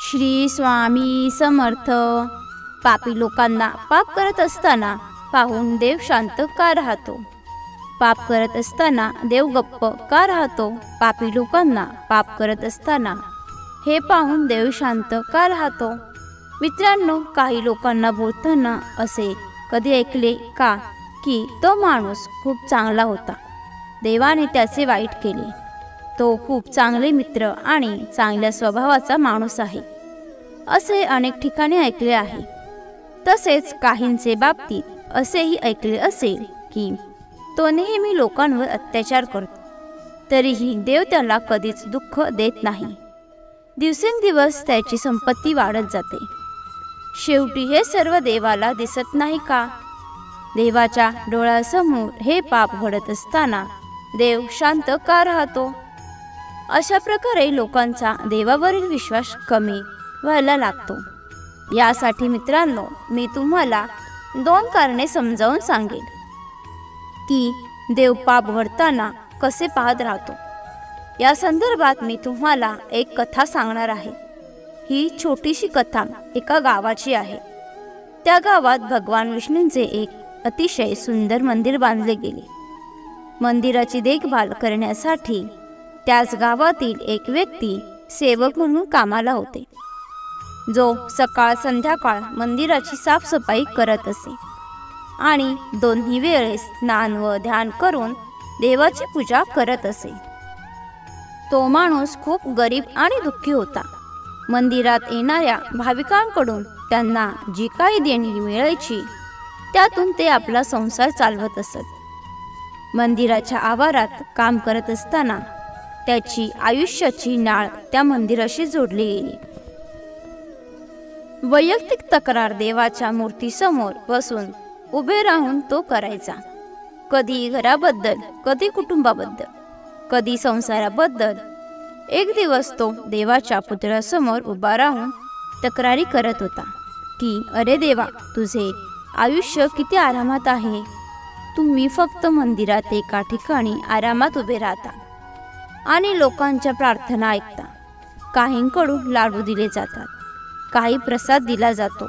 श्री स्वामी समर्थ. पापी लोकांना पाप करत असताना पाहून देव शांत का राहतो? पाप करत असताना देव गप्प का राहतो? पापी लोकांना पाप करत असताना हे पाहून देव शांत का राहतो? मित्रांनो, काही लोकांना बोलताना असे कधी ऐकले का की तो माणूस खूप चांगला होता, देवाने त्याचे वाईट केले, तो खूप चांगले मित्र आणि चांगल्या स्वभावाचा माणूस आहे, असे अनेक ठिकाणी ऐकले आहे. तसेच काहींचे बाबतीत असेही ऐकले असेल की तो नेहमी लोकांवर अत्याचार करतो, तरीही देव त्याला कधीच दुःख देत नाही. दिवसेंदिवस त्याची संपत्ती वाढत जाते. शेवटी हे सर्व देवाला दिसत नाही का? देवाच्या डोळ्यासमोर हे पाप घडत असताना देव शांत का राहतो? अशा प्रकारे लोकांचा देवावरील विश्वास कमी व्हायला लागतो. यासाठी मित्रांनो, मी तुम्हाला 2 कारणे समजावून सांगेन की देव पाप घडताना कसे पाहत राहतो. या संदर्भात मी तुम्हाला एक कथा सांगणार आहे. ही छोटीशी कथा एका गावाची आहे. त्या गावात भगवान विष्णूंचे एक अतिशय सुंदर मंदिर बांधले गेले. मंदिराची देखभाल करण्यासाठी त्याच गावातील एक व्यक्ती सेवक म्हणून कामाला होते, जो सकाळ संध्याकाळ मंदिराची साफसफाई करत असे आणि दोन्ही वेळेस स्नान व ध्यान करून देवाची पूजा करत असे. तो माणूस खूप गरीब आणि दुःखी होता. मंदिरात येणाऱ्या भाविकांकडून त्यांना जी काही देणगी मिळायची त्यातून ते आपला संसार चालवत असत. मंदिराच्या आवारात काम करत असताना त्याची आयुष्याची नाळ त्या मंदिराशी जोडली गेली. वैयक्तिक तक्रार देवाच्या मूर्तीसमोर बसून उभे राहून तो करायचा. कधी घराबद्दल, कधी कुटुंबाबद्दल, कधी संसाराबद्दल. एक दिवस तो देवाच्या पुतळ्यासमोर उभा राहून तक्रारी करत होता की अरे देवा, तुझे आयुष्य किती आरामात आहे. तुम्ही फक्त मंदिरात एका ठिकाणी आरामात उभे राहता आणि लोकांच्या प्रार्थना ऐकता. काहींकडून लाडू दिले जातात, काही प्रसाद दिला जातो.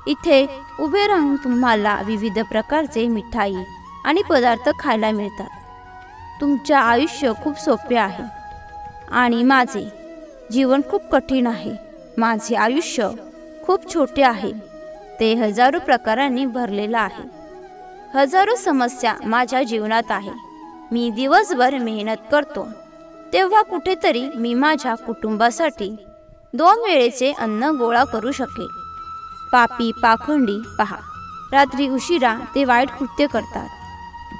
इथे उभे राहून तुम्हाला विविध प्रकारचे मिठाई आणि पदार्थ खायला मिळतात. तुमचे आयुष्य खूप सोपे आहे आणि माझे जीवन खूप कठीण आहे. माझे आयुष्य खूप छोटे आहे. ते हजारो प्रकारांनी भरलेलं आहे. हजारो समस्या माझ्या जीवनात आहे. मी दिवसभर मेहनत करतो, तेव्हा कुठेतरी मी माझ्या कुटुंबासाठी 2 वेळेचे अन्न गोळा करू शकेल. पापी पाखंडी पहा, रात्री उशिरा ते वाईट कृत्य करतात,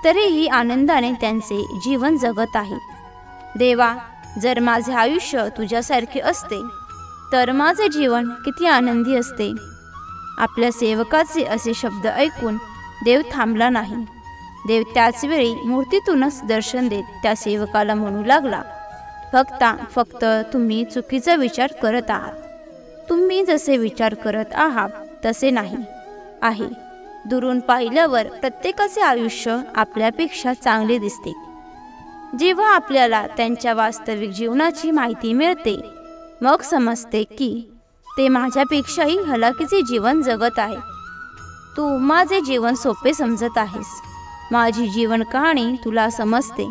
तरीही आनंदाने त्यांचे जीवन जगत आहेत. देवा, जर माझे आयुष्य तुझ्यासारखे असते तर माझे जीवन किती आनंदी असते. आपल्या सेवकाचे असे शब्द ऐकून देव थांबला नाही. देव त्याच वेळी मूर्तीतूनच दर्शन देत त्या सेवकाला म्हणू लागला, फक्त तुम्ही चुकीचा विचार करत आहात. तुम्ही जसे विचार करत आहात तसे नाही आहे. दुरून पाहिल्यावर प्रत्येकाचे आयुष्य आपल्यापेक्षा चांगले दिसते. जेव्हा आपल्याला त्यांच्या वास्तविक जीवनाची माहिती मिळते, मग समजते की ते माझ्यापेक्षाही हलाखीचे जीवन जगत आहे. तू माझे जीवन सोपे समजत आहेस. माझी जीवन कहाणी तुला समजते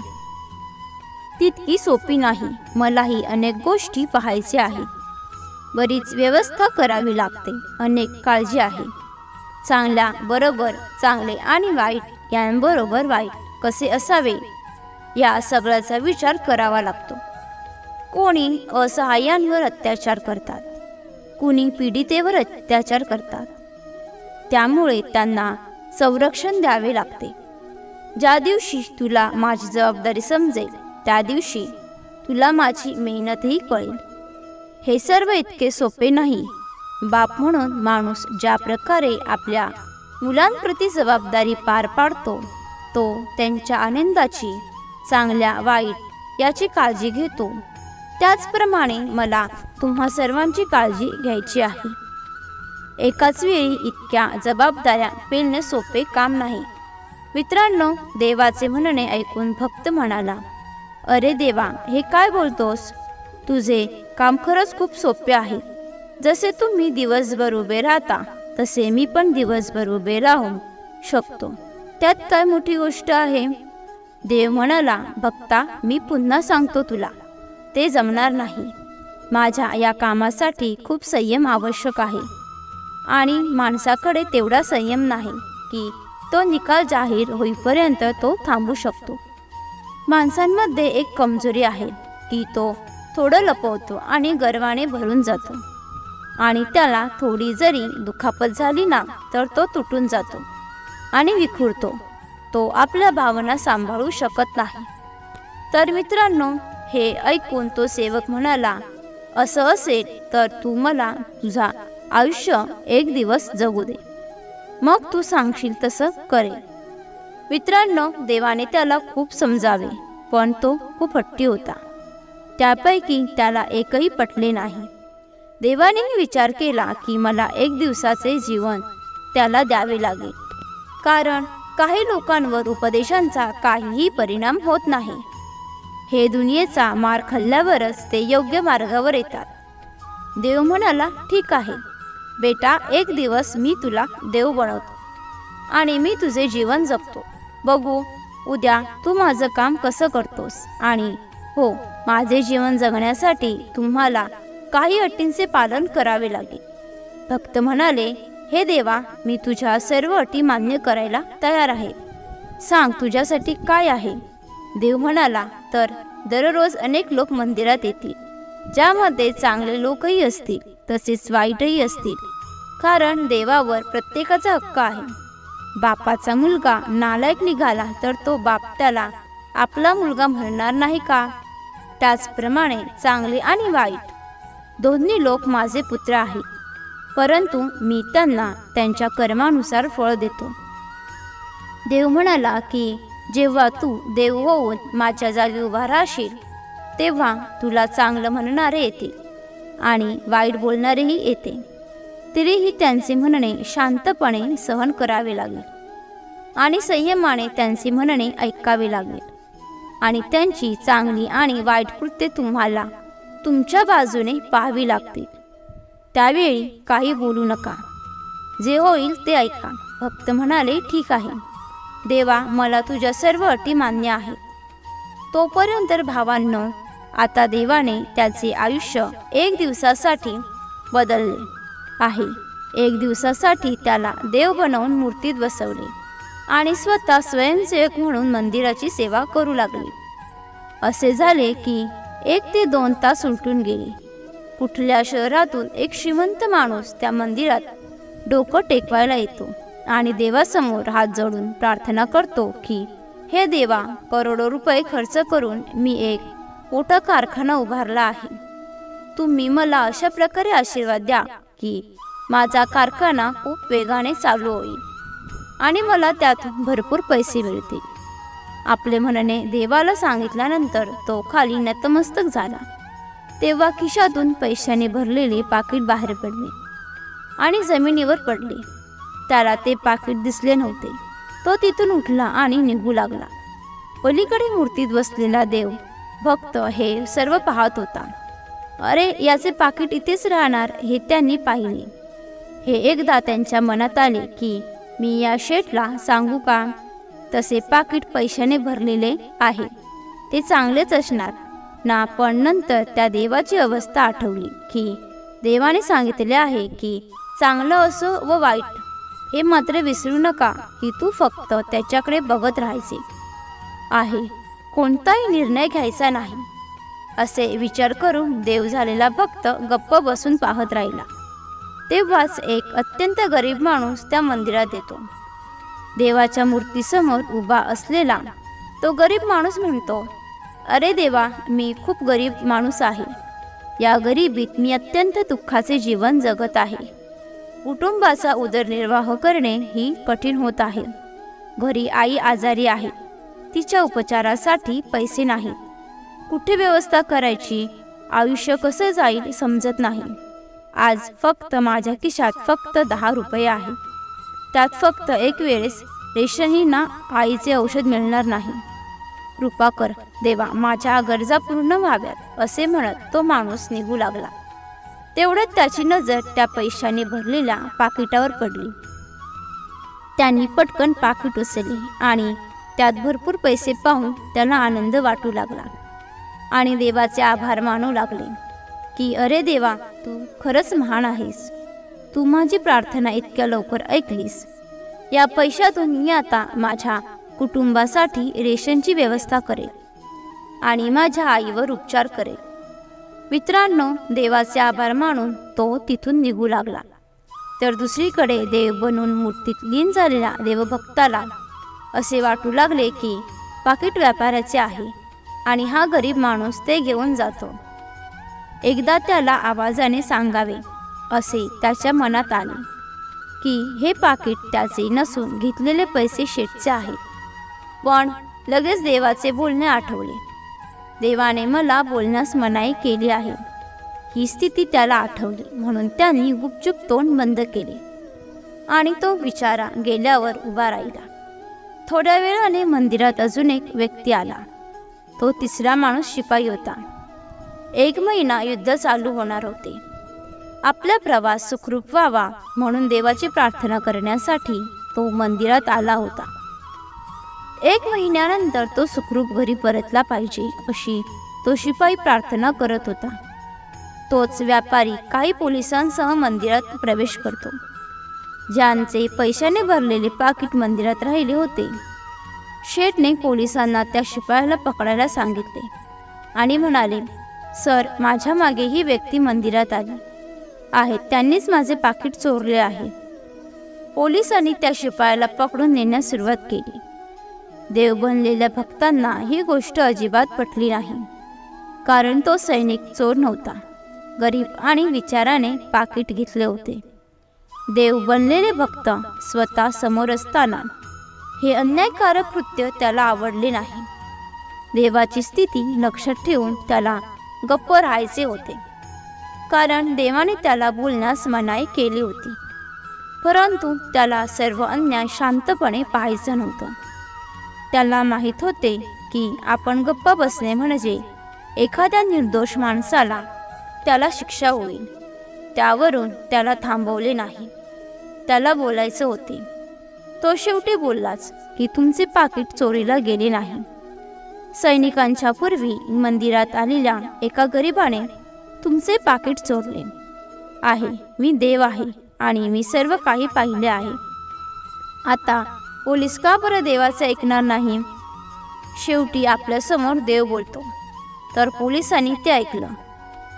तितकी सोपी नाही. मलाही अनेक गोष्टी पाहायच्या आहेत. बरीच व्यवस्था करावी लागते. अनेक काळजी आहे. चांगल्या बरोबर चांगले आणि वाईट यांबरोबर वाईट कसे असावे या सगळ्याचा विचार करावा लागतो. कोणी असहाय्यांवर अत्याचार करतात, कुणी पीडितेवर अत्याचार करतात. त्यामुळे त्यांना संरक्षण द्यावे लागते. ज्या दिवशी तुला माझी जबाबदारी समजेल त्या दिवशी तुला माझी मेहनतही कळेल. हे सर्व इतके सोपे नाही. बाप म्हणून माणूस ज्या प्रकारे आपल्या मुलांप्रती जबाबदारी पार पाडतो, तो त्यांच्या आनंदाची, चांगल्या वाईट याची काळजी घेतो. त्याचप्रमाणे मला तुम्हा सर्वांची काळजी घ्यायची आहे. एकाच वेळी इतक्या जबाबदाऱ्या पेलणे सोपे काम नाही. मित्रांनो, देवाचे म्हणणे ऐकून भक्त म्हणाला, अरे देवा, हे काय बोलतोस? तुझे काम खरंच खूप सोपे आहे. जसे तुम्ही दिवसभर उभे राहता तसे मी पण दिवसभर उभे राहू शकतो, त्यात काय मोठी गोष्ट आहे? देव म्हणाला, भक्ता, मी पुन्हा सांगतो तुला, ते जमणार नाही. माझ्या या कामासाठी खूप संयम आवश्यक आहे आणि माणसाकडे तेवढा संयम नाही की तो निकाल जाहीर होईपर्यंत तो थांबू शकतो. माणसांमध्ये एक कमजोरी आहे की तो थोडं लपवतो आणि गर्वाने भरून जातो आणि त्याला थोडी जरी दुखापत झाली ना तर तो तुटून जातो आणि विखुरतो. तो आपल्या भावना सांभाळू शकत नाही. तर मित्रांनो, हे ऐकून तो सेवक म्हणाला, असं असेल तर तू मला तुझा आयुष्य एक दिवस जगू दे, मग तू सांगशील तसं करेल. मित्रांनो, देवाने त्याला खूप समजावे, पण तो खूप हट्टी होता. त्यापैकी त्याला एकही पटले नाही. देवाने विचार केला की मला एक दिवसाचे जीवन त्याला द्यावे लागेल, कारण काही लोकांवर उपदेशांचा काहीही परिणाम होत नाही. हे दुनियेचा मार खाल्ल्यावरच ते योग्य मार्गावर येतात. देव म्हणाला, ठीक आहे बेटा, एक दिवस मी तुला देव बनवतो आणि मी तुझे जीवन जगतो. बघू उद्या तू माझं काम कसं करतोस. आणि हो, माझे जीवन जगण्यासाठी तुम्हाला काही अटींचे पालन करावे लागेल. भक्त म्हणाले, हे देवा, मी तुझ्या सर्व अटी मान्य करायला तयार आहे. सांग तुझ्यासाठी काय आहे? देव म्हणाला, तर दररोज अनेक लोक मंदिरात येतील, ज्यामध्ये चांगले लोकही असतील तसेच वाईटही असतील, कारण देवावर प्रत्येकाचा हक्क आहे. बापाचा मुलगा नालायक निघाला तर तो बाप त्याला आपला मुलगा म्हणणार नाही का? त्याचप्रमाणे चांगले आणि वाईट दोन्ही लोक माझे पुत्र आहेत, परंतु मी त्यांना त्यांच्या कर्मानुसार फळ देतो. देव म्हणाला की जेव्हा तू देव होऊन माझ्या जागी उभा राहशील तेव्हा तुला चांगलं म्हणणारे येतील आणि वाईट बोलणारेही येते. तरीही त्यांचे म्हणणे शांतपणे सहन करावे लागेल आणि संयमाने त्यांचे म्हणणे ऐकावे लागेल आणि त्यांची चांगली आणि वाईट कृत्ये तुम्हाला तुमच्या बाजूने पाहावी लागतील. त्यावेळी काही बोलू नका, जे होईल ते ऐका. भक्त म्हणाले, ठीक आहे देवा, मला तुझ्या सर्व अटी मान्य आहेत. तोपर्यंत भावांनो, आता देवाने त्याचे आयुष्य एक दिवसासाठी बदलले आहे. एक दिवसासाठी त्याला देव बनवून मूर्तीत बसवले आणि स्वतः स्वयंसेवक म्हणून मंदिराची सेवा करू लागले. असे झाले की 1 ते 2 तास उलटून गेले. कुठल्या शहरातून एक श्रीमंत माणूस त्या मंदिरात डोकं टेकवायला येतो आणि देवासमोर हात जोडून प्रार्थना करतो की हे देवा, करोडो रुपये खर्च करून मी एक मोठा कारखाना उभारला आहे. तुम्ही मला अशा प्रकारे आशीर्वाद द्या की माझा कारखाना खूप वेगाने चालू होईल आणि मला त्यातून भरपूर पैसे मिळतील. आपले म्हणणे देवाला सांगितल्यानंतर तो खाली नतमस्तक झाला. तेव्हा खिशातून पैशाने भरलेले पाकिट बाहेर पडले आणि जमिनीवर पडले. त्याला ते पाकिट दिसले नव्हते. तो तिथून उठला आणि निघू लागला. पलीकडे मूर्तीत बसलेला देव भक्त हे सर्व पाहत होता. अरे, याचे पाकिट इथेच राहणार हे त्यांनी पाहिले. हे एकदा त्यांच्या मनात आले की मी या शेठला सांगू का, तसे पाकिट पैशाने भरलेले आहे, ते चांगलेच असणार ना. पण नंतर त्या देवाची अवस्था आठवली की देवाने सांगितले आहे की चांगलं असो व वाईट हे मात्र विसरू नका की तू फक्त त्याच्याकडे बघत राहायचे आहे, कोणताही निर्णय घ्यायचा नाही. असे विचार करून देव झालेला भक्त गप्प बसून पाहत राहिला. तेव्हाच एक अत्यंत गरीब माणूस त्या मंदिरात येतो. देवाच्या मूर्तीसमोर उभा असलेला तो गरीब माणूस म्हणतो, अरे देवा, मी खूप गरीब माणूस आहे. या गरिबीत मी अत्यंत दुःखाचे जीवन जगत आहे. कुटुंबाचा उदरनिर्वाह करणे ही कठीण होत आहे. घरी आई आजारी आहे, तिच्या उपचारासाठी पैसे नाहीत. कुठे व्यवस्था करायची, आयुष्य कसं जाईल समजत नाही. आज फक्त माझ्या खिशात फक्त 10 रुपये आहे. त्यात फक्त एक वेळेस रेशनही ना आईचे औषध मिळणार नाही. कृपा कर देवा, माझ्या गरजा पूर्ण व्हाव्यात, असे म्हणत तो माणूस निघू लागला. तेवढ्यात त्याची नजर त्या पैशाने भरलेल्या पाकिटावर पडली. त्यांनी पटकन पाकिट उचलले आणि त्यात भरपूर पैसे पाहून त्याला आनंद वाटू लागला आणि देवाचे आभार मानू लागले की अरे देवा, तू खरंच महान आहेस. तू माझी प्रार्थना इतक्या लवकर ऐकलीस. या पैशातून मी आता माझ्या कुटुंबासाठी रेशनची व्यवस्था करेल आणि माझ्या आईवर उपचार करेल. मित्रांनो, देवाचे आभार मानून तो तिथून निघू लागला. तर दुसरीकडे देव बनून मूर्तीत लीन झालेल्या देवभक्ताला असे वाटू लागले की पाकिट व्यापाराचे आहे आणि हा गरीब माणूस ते घेऊन जातो. एकदा त्याला आवाजाने सांगावे असे त्याच्या मनात आले की हे पाकिट त्याचे नसून घेतलेले पैसे शेठचे आहे. पण लगेच देवाचे बोलणे आठवले. देवाने मला बोलण्यास मनाई केली आहे. ही स्थिती त्याला आठवली म्हणून त्यांनी गुपचूप तोंड बंद केले आणि तो बिचारा गेल्यावर उभा राहिला. थोड्या वेळाने मंदिरात अजून एक व्यक्ती आला. तो तिसरा माणूस शिपाई होता. 1 महिना युद्ध चालू होणार होते. आपला प्रवास सुखरूप व्हावा म्हणून देवाची प्रार्थना करण्यासाठी तो मंदिरात आला होता. 1 महिन्यानंतर तो सुखरूप घरी परतला पाहिजे अशी तो शिपाई प्रार्थना करत होता. तोच व्यापारी काही पोलिसांसह मंदिरात प्रवेश करतो. ज्यांचे पैशाने भरलेले पाकिट मंदिरात राहिले होते. शेठने पोलिसांना त्या शिपायाला पकडायला सांगितले आणि म्हणाले, सर, माझ्या मागे ही व्यक्ती मंदिरात आली आहे. त्यांनीच माझे पाकिट चोरले आहे. पोलिसांनी त्या शिपायाला पकडून नेण्यास सुरुवात केली. देव बनलेल्या भक्तांना ही गोष्ट अजिबात पटली नाही, कारण तो सैनिक चोर नव्हता. गरीब आणि विचाराने पाकिट घेतले होते. देव बनलेले भक्त स्वतः समोर असताना हे अन्यायकारक कृत्य त्याला आवडले नाही. देवाची स्थिती लक्षात ठेवून त्याला गप्प राहायचे होते, कारण देवाने त्याला बोलण्यास मनाई केली होती. परंतु त्याला सर्व अन्याय शांतपणे पाहायचं नव्हतं. त्याला माहीत होते की आपण गप्प बसणे म्हणजे एखाद्या निर्दोष माणसाला त्याला शिक्षा होईल. त्यावरून त्याला थांबवले नाही. त्याला बोलायचे होते. तो शेवटी बोललाच की तुमचे पाकिट चोरीला गेले नाही. सैनिकांच्या पूर्वी मंदिरात आलेल्या एका गरिबाने तुमचे पाकिट चोरले आहे. मी देव आहे आणि मी सर्व काही पाहिले आहे. आता पोलीस का बरं देवाचे ऐकणार नाही? शेवटी आपल्यासमोर देव बोलतो. तर पोलिसांनी ते ऐकलं.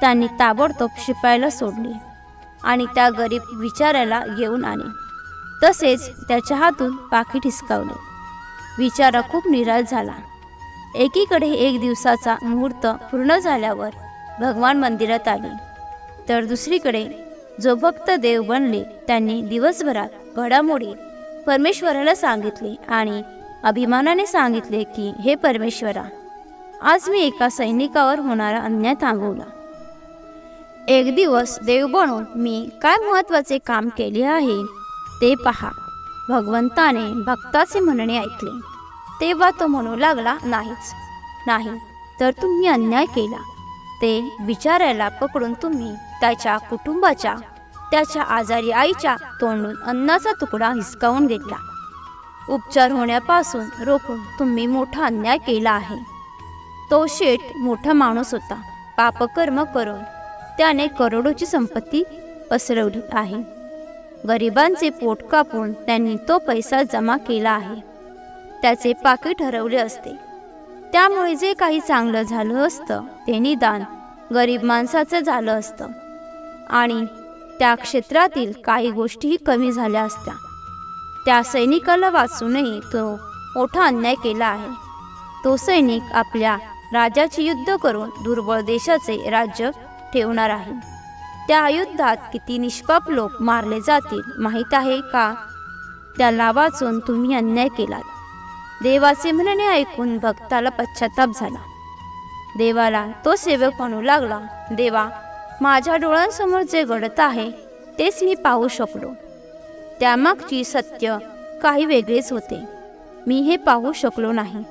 त्यांनी ताबडतोब शिपायाला सोडले आणि त्या गरीब विचाराला घेऊन आले. तसेच त्याच्या हातून पाकिट हिसकावले. विचारा खूप निराश झाला. एकीकडे 1 दिवसाचा मुहूर्त पूर्ण झाल्यावर भगवान मंदिरात आले, तर दुसरीकडे जो भक्त देव बनले त्यांनी दिवसभरात घडामोडी परमेश्वराला सांगितले आणि अभिमानाने सांगितले की हे परमेश्वरा, आज मी एका सैनिकावर होणारा अन्याय थांबवला. एक दिवस देव बनून मी काय महत्त्वाचे काम केले आहे ते पहा. भगवंताने भक्ताचे म्हणणे ऐकले. तेव्हा तो म्हणू लागला, नाही तर तुम्ही अन्याय केला. ते विचारायला पकडून तुम्ही त्याच्या कुटुंबाच्या, त्याच्या आजारी आईच्या तोंडून अन्नाचा तुकडा हिसकावून घेतला. उपचार होण्यापासून रोखून तुम्ही मोठा अन्याय केला आहे. तो शेठ मोठा माणूस होता. पापकर्म करून त्याने करोडोची संपत्ती पसरवली आहे. गरिबांचे पोट कापून त्यांनी तो पैसा जमा केला आहे. त्याचे पाकिट हरवले असते. त्यामुळे जे काही चांगलं झालं असतं ते निदान गरीब माणसाचं झालं असतं आणि त्या क्षेत्रातील काही गोष्टीही कमी झाल्या असत्या. त्या सैनिकाला वाचूनही तो मोठा अन्याय केला आहे. तो सैनिक आपल्या राजाचे युद्ध करून दुर्बळ देशाचे राज्य ठेवणार आहे. त्या युद्धात किती निष्पाप लोक मारले जातील माहीत आहे का? त्याला वाचून तुम्ही अन्याय केलात. देवाचे म्हणणे ऐकून भक्ताला पश्चाताप झाला. देवाला तो सेवक म्हणू लागला, देवा, माझ्या डोळ्यांसमोर जे घडत आहे तेच मी पाहू शकलो. त्यामागची सत्य काही वेगळेच होते. मी हे पाहू शकलो नाही.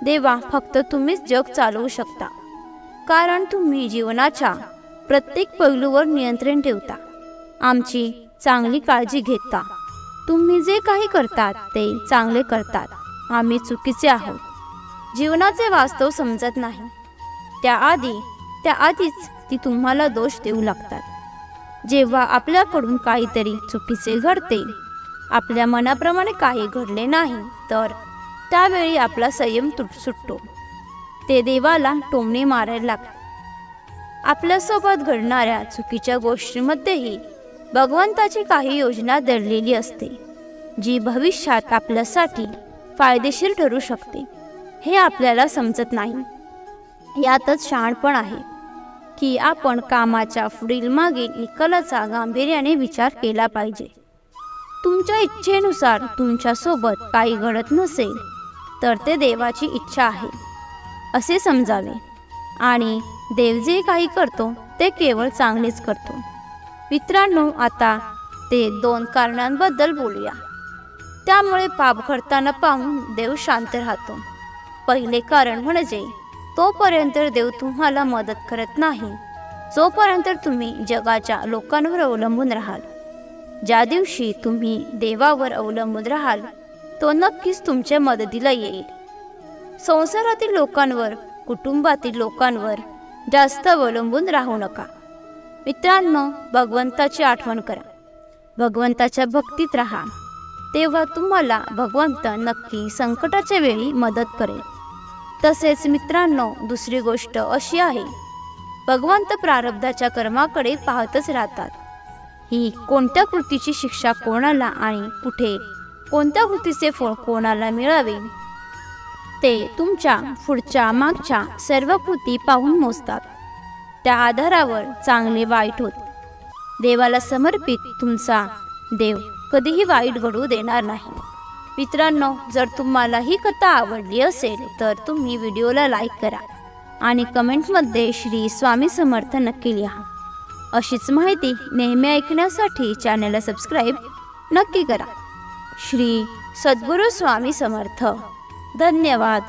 देवा, फक्त तुम्हीच जग चालवू शकता, कारण तुम्ही जीवनाच्या प्रत्येक पैलूवर नियंत्रण ठेवता, आमची चांगली काळजी घेता. तुम्ही जे काही करतात ते चांगले करतात, आम्ही चुकीचे आहोत. जीवनाचे वास्तव समजत नाही, त्याआधीच ती तुम्हाला दोष देऊ लागतात. जेव्हा आपल्याकडून काहीतरी चुकीचे घडते, आपल्या मनाप्रमाणे काही घडले नाही, तर त्यावेळी आपला संयम सुटतो. ते देवाला टोमणे मारायला लागतात. आपल्यासोबत घडणाऱ्या चुकीच्या गोष्टींमध्येही भगवंताची काही योजना दडलेली असते, जी भविष्यात आपल्यासाठी फायदेशीर ठरू शकते. हे आपल्याला समजत नाही. यातच शहाणपण आहे की आपण कामाच्या पुढील मागील निकालाचा गांभीर्याने विचार केला पाहिजे. तुमच्या इच्छेनुसार तुमच्यासोबत काही घडत नसेल तर ते देवाची इच्छा आहे असे समजावे आणि देव जे काही करतो ते केवळ चांगलेच करतो. मित्रांनो, आता ते 2 कारणांबद्दल बोलूया. त्यामुळे पाप घडताना पाहून देव शांत राहतो. पहिले कारण म्हणजे तोपर्यंत देव तुम्हाला मदत करत नाही जोपर्यंत तुम्ही जगाच्या लोकांवर अवलंबून राहाल. ज्या दिवशी तुम्ही देवावर अवलंबून राहाल तो नक्कीच तुमच्या मदतीला येईल. संसारातील लोकांवर, कुटुंबातील लोकांवर जास्त अवलंबून राहू नका. मित्रांनो, भगवंताची आठवण करा, भगवंताच्या भक्तीत राहा, तेव्हा तुम्हाला भगवंत नक्की संकटाच्या वेळी मदत करेल. तसेच मित्रांनो, दुसरी गोष्ट अशी आहे, भगवंत प्रारब्धाच्या कर्माकडे पाहतच राहतात. ही कोणत्या कृतीची शिक्षा कोणाला आणि कुठे कोणत्या कृतीचे फळ कोणाला मिळावे ते तुमच्या पुढच्या मागच्या सर्व कृती पाहून मोजतात. त्या आधारावर चांगले वाईट होते. देवाला समर्पित तुमचा देव कधीही वाईट घडू देणार नाही. मित्रांनो, जर तुम्हाला ही कथा आवडली असेल तर तुम्ही व्हिडिओला लाईक करा आणि कमेंटमध्ये श्री स्वामी समर्थ नक्की लिहा. अशीच माहिती नेहमी ऐकण्यासाठी चॅनलला सबस्क्राईब नक्की करा. श्री सद्गुरू स्वामी समर्थ. धन्यवाद.